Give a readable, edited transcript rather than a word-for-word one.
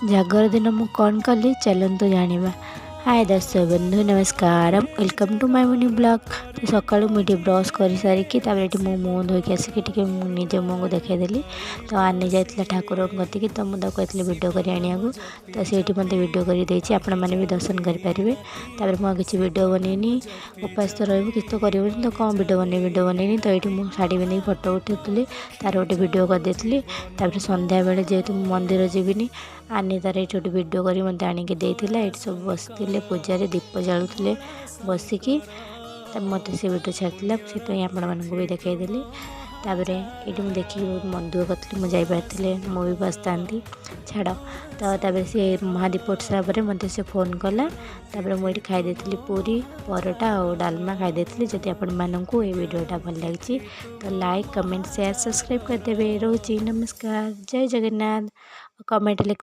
ଜାଗର ଦିନ ମୁଁ କ'ଣ କଲି ଚଲନ୍ତୁ ଜାଣିବା। ହାଏ ଦର୍ଶକ ବନ୍ଧୁ ନମସ୍କାର, welcome to my mini blog. ତ ସକାଳୁ ମୁଁ ଏଠି ବ୍ରସ୍ କରିସାରିକି ତାପରେ ଏଠି ମୁଁ ମୁହଁ ଧୋଇକି ଆସିକି ଟିକେ ମୁଁ ନିଜ ମୁହଁକୁ ଦେଖାଇଦେଲି। ତ ଆନି ଯାଇଥିଲା ଠାକୁରଙ୍କ କତିକି, ତ ମୁଁ ତାକୁ କହିଥିଲି ଭିଡ଼ିଓ କରି ଆଣିବାକୁ। ତ ସେଇଠି ମୋତେ ଭିଡ଼ିଓ କରି ଦେଇଛି, ଆପଣମାନେ ବି ଦର୍ଶନ କରିପାରିବେ। ତାପରେ ମୁଁ ଆଉ କିଛି ଭିଡ଼ିଓ ବନେଇନି, ଉପାସ ତ ରହିବୁ କିଛି ତ କରିବୁନି, ତ କ'ଣ ଭିଡ଼ିଓ ବନେଇନି। ତ ଏଇଠି ମୁଁ ଶାଢ଼ୀ ପିନ୍ଧିକି ଫଟୋ ଉଠାଉଥିଲି, ତାର ଗୋଟେ ଭିଡ଼ିଓ କରିଦେଇଥିଲି। ତାପରେ ସନ୍ଧ୍ୟାବେଳେ ଯେହେତୁ ମୁଁ ମନ୍ଦିର ଯିବିନି, ଆନି ତାର ଏଇଠି ଗୋଟେ ଭିଡ଼ିଓ କରି ମୋତେ ଆଣିକି ଦେଇଥିଲା। ଏଇଠି ସବୁ ବସିଥିଲେ ପୂଜାରେ, ଦୀପ ଜାଳୁଥିଲେ ବସିକି। ମୋତେ ସେ ଭିଡ଼ିଓ ଛାଡ଼ିଥିଲା, ସେଥିପାଇଁ ଆପଣମାନଙ୍କୁ ବି ଦେଖାଇଦେଲି। ତାପରେ ଏଇଠି ମୁଁ ଦେଖିକି ବହୁତ ମନ ଦୁଃଖ କରିଥିଲି, ମୁଁ ଯାଇପାରିଥିଲେ ମୁଁ ବି ବସିଥାନ୍ତି, ଛାଡ଼। ତାପରେ ସେ ମହାଦୀପ ଉଠିସାରିଲା ପରେ ମୋତେ ସେ ଫୋନ୍ କଲା। ତାପରେ ମୁଁ ଏଇଠି ଖାଇ ଦେଇଥିଲି ପୁରୀ, ପରଟା ଆଉ ଡାଲମା ଖାଇ ଦେଇଥିଲି। ଯଦି ଆପଣମାନଙ୍କୁ ଏ ଭିଡ଼ିଓଟା ଭଲ ଲାଗିଛି ତ ଲାଇକ୍, କମେଣ୍ଟ, ସେୟାର, ସବସ୍କ୍ରାଇବ୍ କରିଦେବେ। ରହୁଛି, ନମସ୍କାର, ଜୟ ଜଗନ୍ନାଥ। କମେଣ୍ଟ